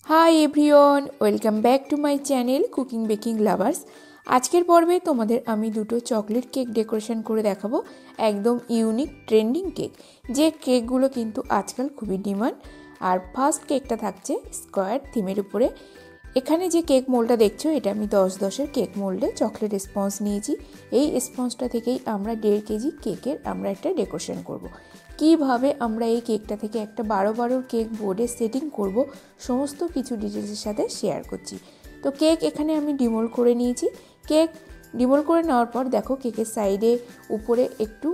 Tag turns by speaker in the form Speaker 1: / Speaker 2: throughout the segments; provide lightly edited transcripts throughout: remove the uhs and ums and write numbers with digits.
Speaker 1: Hi everyone, welcome back to my channel cooking baking lovers. আজকের পর্বে তোমাদের আমি দুটো চকলেট কেক ডেকোরেশন করে দেখাবো, একদম ইউনিক ট্রেন্ডিং কেক, যে কেকগুলো কিন্তু আজকাল খুবই ডিমান্ড। আর ফার্স্ট কেকটা থাকছে স্কোয়ার থিমের উপরে। এখানে যে কেক মোল্ডটা দেখছো, এটা আমি 10-10-এর কেক মোল্ডে চকলেট স্পঞ্জ নিয়েছি। এই স্পঞ্জটা থেকেই আমরা 1.5 কেজি কেকের আমরা একটা ডেকোরেশন করব। কিভাবে আমরা এই কেকটা থেকে একটা 12-12 কেক বোর্ডে সেটিং করব, সমস্ত কিছু ডিটেলসের সাথে শেয়ার করছি। তো কেক এখানে আমি ডিমোল্ড করে নিয়েছি। কেক ডিমোল্ড করে নেওয়ার পর দেখো কেকের সাইডে উপরে একটু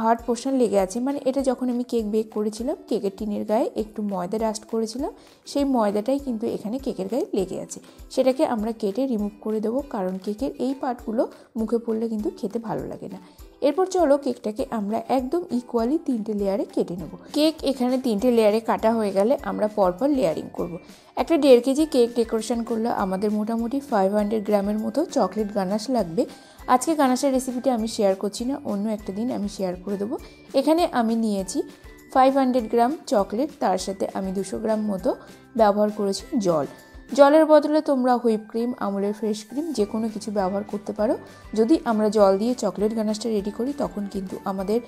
Speaker 1: হার্ড পোর্শন লেগে আছে, মানে এটা যখন আমি কেক বেক করেছিলাম কেকের টিনের গায়ে একটু ময়দা ডাস্ট করেছিলাম, সেই ময়দাটাই কিন্তু এখানে কেকের গায়ে লেগে আছে। সেটাকে আমরা কেটে রিমুভ করে দেবো, কারণ কেকের এই পার্টগুলো মুখে পড়লে কিন্তু খেতে ভালো লাগে না। এরপর চলো কেকটাকে আমরা একদম ইকুয়ালি 3টে লেয়ারে কেটে নেব। কেক এখানে 3টে লেয়ারে কাটা হয়ে গেলে আমরা পরপর লেয়ারিং করব। একটা 1.5 কেজি কেক ডেকোরেশন করলে আমাদের মোটামুটি 500 গ্রামের মতো চকলেট গানাশ লাগবে। আজকে গানাশের রেসিপিটা আমি শেয়ার করছি না, অন্য একটা দিন আমি শেয়ার করে দেবো। এখানে আমি নিয়েছি 500 গ্রাম চকলেট, তার সাথে আমি 200 গ্রাম মতো ব্যবহার করেছি জল। জলের বদলে তোমরা হুইপ ক্রিম, আমুলের ফ্রেশ ক্রিম যে কোনো কিছু ব্যবহার করতে পারো। যদি আমরা জল দিয়ে চকলেট গানাশটা রেডি করি তখন কিন্তু আমাদের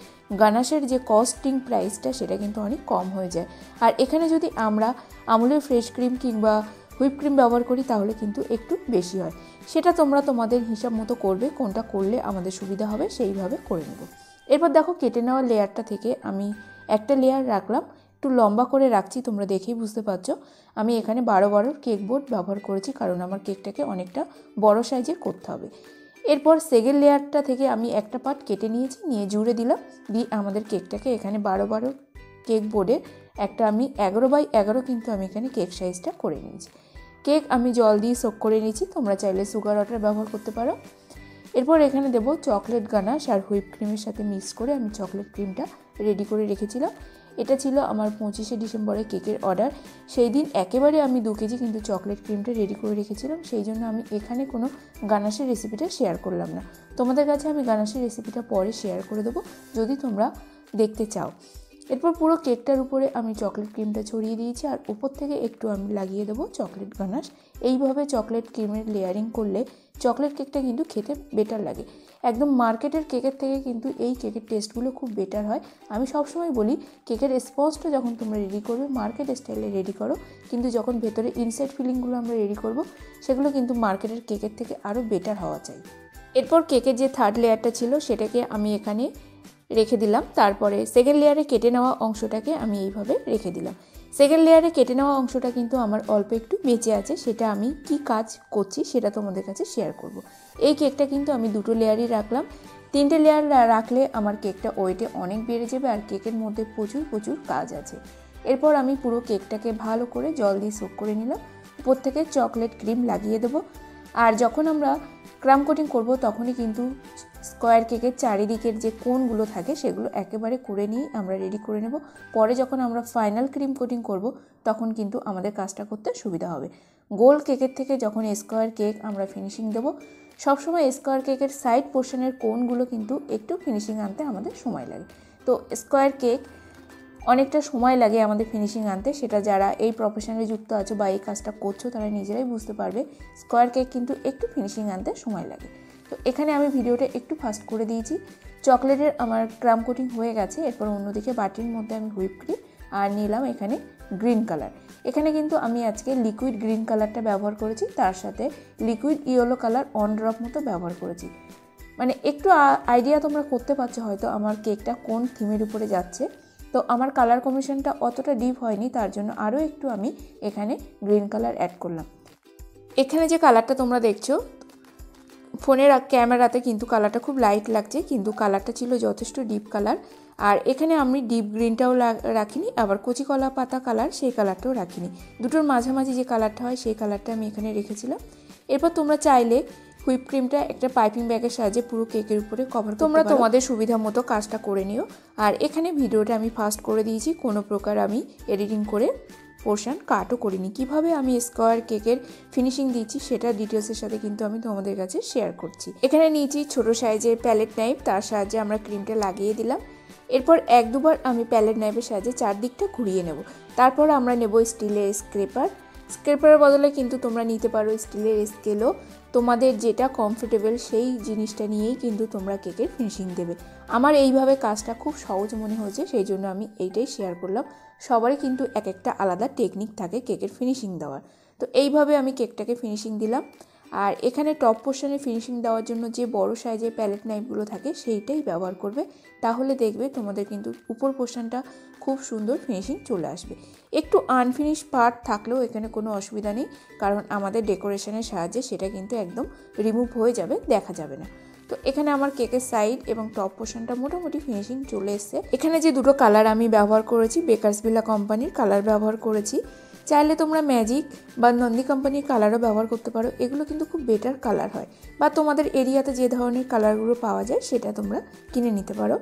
Speaker 1: গানাশের যে কস্টিং প্রাইসটা সেটা কিন্তু অনেক কম হয়ে যায়। আর এখানে যদি আমরা আমুলের ফ্রেশ ক্রিম কিংবা হুইপ ক্রিম ব্যবহার করি তাহলে কিন্তু একটু বেশি হয়। সেটা তোমরা তোমাদের হিসাব মতো করবে, কোনটা করলে আমাদের সুবিধা হবে সেইভাবে করে নেব। এরপর দেখো কেটে নেওয়া লেয়ারটা থেকে আমি একটা লেয়ার রাখলাম, একটু লম্বা করে রাখছি, তোমরা দেখেই বুঝতে পারছো। আমি এখানে 12-12 কেক বোর্ড ব্যবহার করেছি, কারণ আমার কেকটাকে অনেকটা বড় সাইজে করতে হবে। এরপর সেকেন্ড লেয়ারটা থেকে আমি একটা পার্ট কেটে নিয়েছি, নিয়ে জুড়ে দিলাম, দিয়ে আমাদের কেকটাকে এখানে 12-12 কেক বোর্ডে একটা আমি 11x11 কিন্তু আমি এখানে কেক সাইজটা করে নিয়েছি। কেক আমি জল দিয়ে সোক করে নিয়েছি, তোমরা চাইলে সুগার ওয়াটার ব্যবহার করতে পারো। এরপর এখানে দেবো চকলেট গানাশ আর হুইপ ক্রিমের সাথে মিক্স করে আমি চকলেট ক্রিমটা রেডি করে রেখেছিলাম। এটা ছিল আমার 25শে ডিসেম্বরে কেকের অর্ডার। সেই দিন একেবারে আমি 2 কেজি কিন্তু চকলেট ক্রিমটা রেডি করে রেখেছিলাম, সেই জন্য আমি এখানে কোনো গানাশের রেসিপিটা শেয়ার করলাম না। তোমাদের কাছে আমি গানাশের রেসিপিটা পরে শেয়ার করে দেবো যদি তোমরা দেখতে চাও। এরপর পুরো কেকটার উপরে আমি চকলেট ক্রিমটা ছড়িয়ে দিয়েছি, আর উপর থেকে একটু আমি লাগিয়ে দেবো চকলেট গানাশ। এইভাবে চকলেট ক্রিমের লেয়ারিং করলে চকলেট কেকটা কিন্তু খেতে বেটার লাগে। একদম মার্কেটের কেকের থেকে কিন্তু এই কেকের টেস্টগুলো খুব বেটার হয়। আমি সবসময় বলি কেকের স্পঞ্জটা যখন তোমরা রেডি করবে মার্কেট স্টাইলে রেডি করো, কিন্তু যখন ভেতরে ইনসাইড ফিলিংগুলো আমরা রেডি করব সেগুলো কিন্তু মার্কেটের কেকের থেকে আরও বেটার হওয়া চাই। এরপর কেকের যে থার্ড লেয়ারটা ছিল সেটাকে আমি এখানে রেখে দিলাম। তারপরে সেকেন্ড লেয়ারে কেটে নেওয়া অংশটাকে আমি এইভাবে রেখে দিলাম। সেকেন্ড লেয়ারে কেটে নেওয়া অংশটা কিন্তু আমার অল্প একটু বেঁচে আছে, সেটা আমি কি কাজ করছি সেটা তোমাদের কাছে শেয়ার করব। এই কেকটা কিন্তু আমি 2টো লেয়ারই রাখলাম। 3টে লেয়ার রাখলে আমার কেকটা ওয়েটে অনেক বেড়ে যাবে, আর কেকের মধ্যে প্রচুর প্রচুর কাজ আছে। এরপর আমি পুরো কেকটাকে ভালো করে জল দিয়ে সোক করে নিলাম, উপর থেকে চকলেট ক্রিম লাগিয়ে দেবো। আর যখন আমরা ক্রাম কোটিং করব তখনই কিন্তু স্কোয়ার কেকের চারিদিকের যে কোণগুলো থাকে সেগুলো একেবারে করে নিয়ে আমরা রেডি করে নেব। পরে যখন আমরা ফাইনাল ক্রিম কোটিং করব তখন কিন্তু আমাদের কাজটা করতে সুবিধা হবে। গোল কেকের থেকে যখন স্কোয়ার কেক আমরা ফিনিশিং দেবো, সবসময় স্কোয়ার কেকের সাইড পোর্শনের কোণগুলো কিন্তু একটু ফিনিশিং আনতে আমাদের সময় লাগে। তো স্কোয়ার কেক অনেকটা সময় লাগে আমাদের ফিনিশিং আনতে, সেটা যারা এই প্রফেশনে যুক্ত আছো বা এই কাজটা করছো তারা নিজেরাই বুঝতে পারবে। স্কোয়ার কেক কিন্তু একটু ফিনিশিং আনতে সময় লাগে। তো এখানে আমি ভিডিওটা একটু ফাস্ট করে দিয়েছি। চকলেটের আমার ক্রাম কোটিং হয়ে গেছে। এরপর অন্যদিকে বাটির মধ্যে আমি হুইপ ক্রিম আর নিলাম এখানে গ্রিন কালার। এখানে কিন্তু আমি আজকে লিকুইড গ্রিন কালারটা ব্যবহার করেছি, তার সাথে liquid yellow colour on drop মতো ব্যবহার করেছি। মানে একটু আইডিয়া তোমরা করতে পারছো হয়তো আমার কেকটা কোন থিমের উপরে যাচ্ছে। তো আমার কালার কম্বিনেশনটা অতটা ডিপ হয়নি, তার জন্য আরও একটু আমি এখানে গ্রিন কালার অ্যাড করলাম। এখানে যে কালারটা তোমরা দেখছো ফোনের ক্যামেরাতে কিন্তু কালারটা খুব লাইট লাগছে, কিন্তু কালারটা ছিল যথেষ্ট ডিপ কালার। আর এখানে আমি ডিপ গ্রিনটাও রাখিনি, আবার কচি কলা পাতা কালার সেই কালারটাও রাখিনি। দুটোর মাঝামাঝি যে কালারটা হয় সেই কালারটা আমি এখানে রেখেছিলাম। এরপর তোমরা চাইলে হুইপ ক্রিমটা একটা পাইপিং ব্যাগের সাহায্যে পুরো কেকের উপরে কভার তোমরা তোমাদের সুবিধা মতো কাজটা করে নিও। আর এখানে ভিডিওটা আমি ফাস্ট করে দিয়েছি, কোনো প্রকার আমি এডিটিং করে পোর্শন কাটও করিনি। কিভাবে আমি স্কোয়ার কেকের ফিনিশিং দিচ্ছি সেটা ডিটেলসের সাথে কিন্তু আমি তোমাদের কাছে শেয়ার করছি। এখানে নিয়েছি ছোট সাইজের প্যালেট নাইফ, তার সাহায্যে আমরা ক্রিমটা লাগিয়ে দিলাম। এরপর 1-2 বার আমি প্যালেট নাইফের সাহায্যে চারদিকটা ঘুরিয়ে নেব। তারপর আমরা নেব স্টিলের স্ক্রেপার, স্ক্রেপারের বদলে কিন্তু তোমরা নিতে পারো স্টিলের স্কেলও। তোমাদের যেটা কমফোর্টেবল সেই জিনিসটা নিয়েই কিন্তু তোমরা কেকের ফিনিশিং দেবে। আমার এইভাবে কাজটা খুব সহজ মনে হয়েছে, সেই জন্য আমি এইটাই শেয়ার করলাম। সবারই কিন্তু এক একটা আলাদা টেকনিক থাকে কেকের ফিনিশিং দেওয়ার। তো এইভাবে আমি কেকটাকে ফিনিশিং দিলাম। আর এখানে টপ পোর্শনে ফিনিশিং দেওয়ার জন্য যে বড় সাইজের প্যালেট নাইফগুলো থাকে সেইটাই ব্যবহার করবে, তাহলে দেখবে তোমাদের কিন্তু উপর পোর্শনটা খুব সুন্দর ফিনিশিং চলে আসবে। একটু আনফিনিশ পার্ট থাকলেও এখানে কোনো অসুবিধা নেই, কারণ আমাদের ডেকোরেশনের সাহায্যে সেটা কিন্তু একদম রিমুভ হয়ে যাবে, দেখা যাবে না। তো এখানে আমার কেকের সাইড এবং টপ পোর্শনটা মোটামুটি ফিনিশিং চলে এসছে। এখানে যে দুটো কালার আমি ব্যবহার করেছি, বেকারস ভিলা কোম্পানির কালার ব্যবহার করেছি। চাইলে তোমরা ম্যাজিক বা নন্দী কোম্পানির কালারও ব্যবহার করতে পারো, এগুলো কিন্তু খুব বেটার কালার হয়। বা তোমাদের এরিয়াতে যে ধরনের কালারগুলো পাওয়া যায় সেটা তোমরা কিনে নিতে পারো।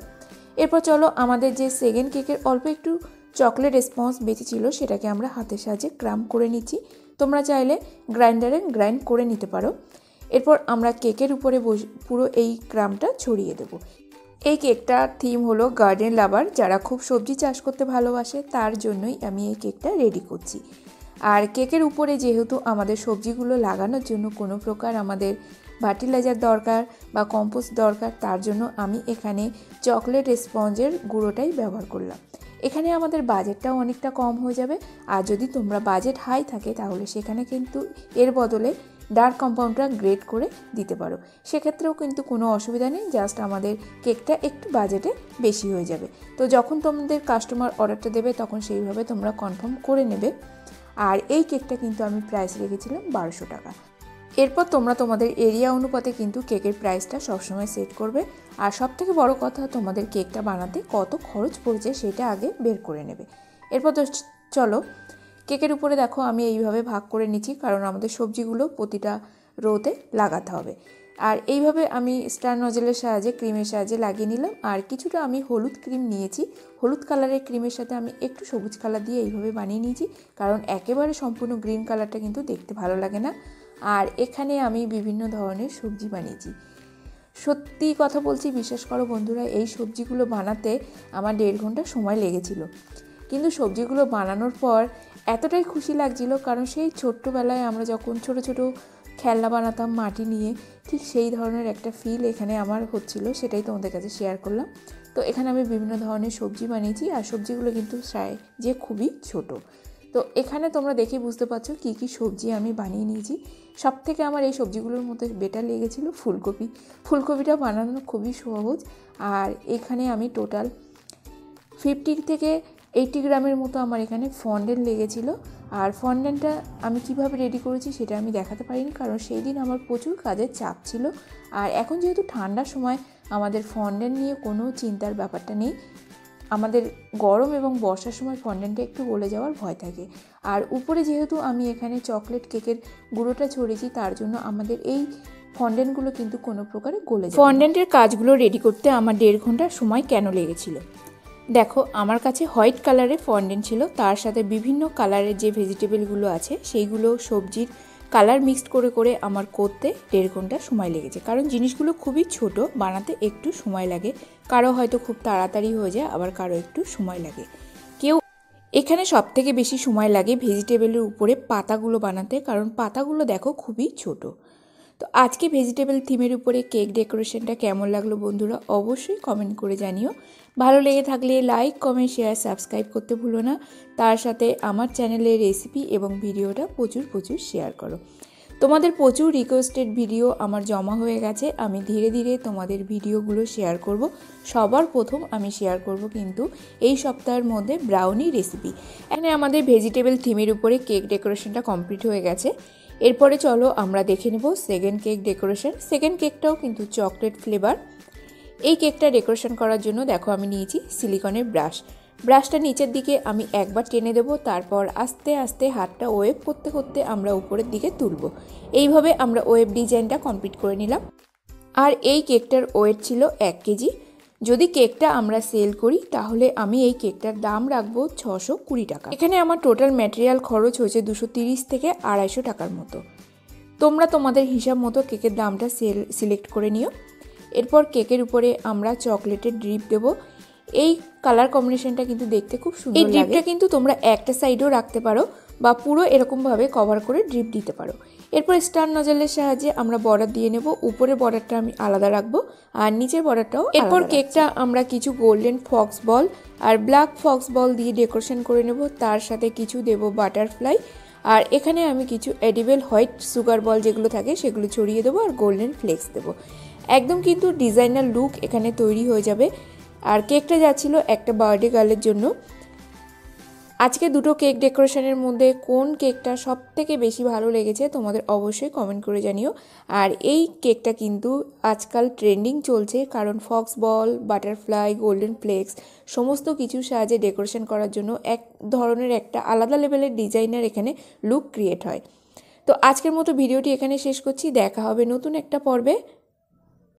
Speaker 1: এরপর চলো, আমাদের যে সেকেন্ড কেকের অল্প একটু চকলেট স্পঞ্জ বেঁচে ছিল সেটাকে আমরা হাতের সাহায্যে ক্রাম করে নিচ্ছি। তোমরা চাইলে গ্রাইন্ডারে গ্রাইন্ড করে নিতে পারো। এরপর আমরা কেকের উপরে পুরো এই ক্রামটা ছড়িয়ে দেব। এই কেকটার থিম হলো গার্ডেন লাভার, যারা খুব সবজি চাষ করতে ভালোবাসে তার জন্যই আমি এই কেকটা রেডি করছি। আর কেকের উপরে যেহেতু আমাদের সবজিগুলো লাগানোর জন্য কোনো প্রকার আমাদের ফার্টিলাইজার দরকার বা কম্পোস্ট দরকার, তার জন্য আমি এখানে চকলেট স্পঞ্জের গুঁড়োটাই ব্যবহার করলাম। এখানে আমাদের বাজেটটাও অনেকটা কম হয়ে যাবে। আর যদি তোমরা বাজেট হাই থাকে তাহলে সেখানে কিন্তু এর বদলে ডার্ক কম্পাউন্ডটা গ্রেড করে দিতে পারো, সেক্ষেত্রেও কিন্তু কোনো অসুবিধা নেই। জাস্ট আমাদের কেকটা একটু বাজেটে বেশি হয়ে যাবে। তো যখন তোমাদের কাস্টমার অর্ডারটা দেবে তখন সেইভাবে তোমরা কনফার্ম করে নেবে। আর এই কেকটা কিন্তু আমি প্রাইস রেখেছিলাম 1200 টাকা। এরপর তোমরা তোমাদের এরিয়া অনুপাতে কিন্তু কেকের প্রাইসটা সবসময় সেট করবে। আর সবথেকে বড় কথা, তোমাদের কেকটা বানাতে কত খরচ পড়েছে সেটা আগে বের করে নেবে। এরপর তো চলো, কেকের উপরে দেখো আমি এইভাবে ভাগ করে নিচ্ছি, কারণ আমাদের সবজিগুলো প্রতিটা রোতে লাগাতে হবে। আর এইভাবে আমি স্টার নজেলের সাহায্যে ক্রিমের সাহায্যে লাগিয়ে নিলাম। আর কিছুটা আমি হলুদ ক্রিম নিয়েছি, হলুদ কালারের ক্রিমের সাথে আমি একটু সবুজ কালার দিয়ে এইভাবে বানিয়ে নিয়েছি, কারণ একেবারে সম্পূর্ণ গ্রিন কালারটা কিন্তু দেখতে ভালো লাগে না। আর এখানে আমি বিভিন্ন ধরনের সবজি বানিয়েছি। সত্যি কথা বলছি, বিশ্বাস করো বন্ধুরা, এই সবজিগুলো বানাতে আমার 1.5 ঘন্টা সময় লেগেছিল। কিন্তু সবজিগুলো বানানোর পর এতটাই খুশি লাগছিল, কারণ সেই ছোট্টবেলায় আমরা যখন ছোট ছোট খেলনা বানাতাম মাটি নিয়ে, ঠিক সেই ধরনের একটা ফিল এখানে আমার হচ্ছিল, সেটাই তোমাদের কাছে শেয়ার করলাম। তো এখানে আমি বিভিন্ন ধরনের সবজি বানিয়েছি, আর সবজিগুলো কিন্তু যে খুবই ছোট। তো এখানে তোমরা দেখে বুঝতে পারছো কী কী সবজি আমি বানিয়ে নিয়েছি। সবথেকে আমার এই সবজিগুলোর মধ্যে বেটার লেগেছিল ফুলকপি। ফুলকপিটা বানানো খুবই সহজ। আর এখানে আমি টোটাল 50 থেকে 80 গ্রামের মতো আমার এখানে ফন্ডেন্ট লেগেছিল। আর ফন্ডেন্টটা আমি কিভাবে রেডি করেছি সেটা আমি দেখাতে পারিনি, কারণ সেই দিন আমার প্রচুর কাজের চাপ ছিল। আর এখন যেহেতু ঠান্ডার সময়, আমাদের ফন্ডেন্ট নিয়ে কোনো চিন্তার ব্যাপারটা নেই। আমাদের গরম এবং বর্ষার সময় ফন্ডেন্টটা একটু গলে যাওয়ার ভয় থাকে। আর উপরে যেহেতু আমি এখানে চকলেট কেকের গুঁড়োটা ছড়িয়েছি, তার জন্য আমাদের এই ফন্ডেন্টগুলো কিন্তু কোনো প্রকারে গলে যায়। ফন্ডেন্টের কাজগুলো রেডি করতে আমার 1.5 ঘন্টা সময় কেন লেগেছিল দেখো। আমার কাছে হোয়াইট কালারের ফন্ডেন্ট ছিল, তার সাথে বিভিন্ন কালারের যে ভেজিটেবলগুলো আছে সেইগুলো সবজির কালার মিক্সড করে করে আমার করতে 1.5 ঘন্টা সময় লেগেছে, কারণ জিনিসগুলো খুবই ছোট, বানাতে একটু সময় লাগে। কারো হয়তো খুব তাড়াতাড়ি হয়ে যায়, আবার কারো একটু সময় লাগে। এখানে সবথেকে বেশি সময় লাগে ভেজিটেবলের উপরে পাতাগুলো বানাতে, কারণ পাতাগুলো দেখো খুবই ছোট। তো আজকে ভেজিটেবল থিমের উপরে কেক ডেকোরেশনটা কেমন লাগলো বন্ধুরা, অবশ্যই কমেন্ট করে জানিও। ভালো লেগে থাকলে লাইক, কমেন্ট, শেয়ার, সাবস্ক্রাইব করতে ভুলো না। তার সাথে আমার চ্যানেলের রেসিপি এবং ভিডিওটা প্রচুর শেয়ার করো। তোমাদের প্রচুর রিকোয়েস্টেড ভিডিও আমার জমা হয়ে গেছে, আমি ধীরে ধীরে তোমাদের ভিডিওগুলো শেয়ার করব। সবার প্রথম আমি শেয়ার করব কিন্তু এই সপ্তাহের মধ্যে ব্রাউনি রেসিপি। এখানে আমাদের ভেজিটেবল থিমের উপরে কেক ডেকোরেশনটা কমপ্লিট হয়ে গেছে। এরপরে চলো আমরা দেখে নেব সেকেন্ড কেক ডেকোরেশন। সেকেন্ড কেকটাও কিন্তু চকলেট ফ্লেভার। এই কেকটা ডেকোরেশন করার জন্য দেখো আমি নিয়েছি সিলিকনের ব্রাশটা নিচের দিকে আমি একবার টেনে দেব, তারপর আস্তে আস্তে হাতটা ওয়েভ করতে করতে আমরা উপরের দিকে তুলব। এইভাবে আমরা ওয়েভ ডিজাইনটা কমপ্লিট করে নিলাম। আর এই কেকটার ওয়েট ছিল 1 কেজি। যদি কেকটা আমরা সেল করি তাহলে আমি এই কেকটার দাম রাখবো 620 টাকা। এখানে আমার টোটাল ম্যাটেরিয়াল খরচ হয়েছে 230 থেকে 250 টাকার মতো। তোমরা তোমাদের হিসাব মতো কেকের দামটা সিলেক্ট করে নিও। এরপর কেকের উপরে আমরা চকলেটের ড্রিপ দেব। এই কালার কম্বিনেশনটা কিন্তু দেখতে খুব সুন্দর লাগে। এই ড্রিপটা কিন্তু তোমরা একটা সাইডেও রাখতে পারো, বা পুরো এরকমভাবে কভার করে ড্রিপ দিতে পারো। এরপর স্টার নজলের সাহায্যে আমরা বর্ডার দিয়ে নেব। উপরের বর্ডারটা আমি আলাদা রাখবো আর নিচের বর্ডারটাও। এরপর কেকটা আমরা কিছু গোল্ডেন ফক্স বল আর ব্ল্যাক ফক্স বল দিয়ে ডেকোরেশন করে নেব। তার সাথে কিছু দেব বাটারফ্লাই, আর এখানে আমি কিছু এডিবল হোয়াইট সুগার বল যেগুলো থাকে সেগুলো ছড়িয়ে দেবো আর গোল্ডেন ফ্লেক্স দেবো। একদম কিন্তু ডিজাইনার লুক এখানে তৈরি হয়ে যাবে। আর কেকটা যাচ্ছিল একটা বার্থডে গার্লের জন্য। আজকে দুটো কেক ডেকোরেশনের মধ্যে কোন কেকটা সব থেকে বেশি ভালো লেগেছে তোমাদের অবশ্যই কমেন্ট করে জানিও। আর এই কেকটা কিন্তু আজকাল ট্রেন্ডিং চলছে, কারণ ফক্স বল, বাটারফ্লাই, গোল্ডেন ফ্লেক্স সমস্ত কিছুর সাহায্যে ডেকোরেশন করার জন্য এক ধরনের একটা আলাদা লেভেলের ডিজাইনার এখানে লুক ক্রিয়েট হয়। তো আজকের মতো ভিডিওটি এখানে শেষ করছি। দেখা হবে নতুন একটা পর্বে।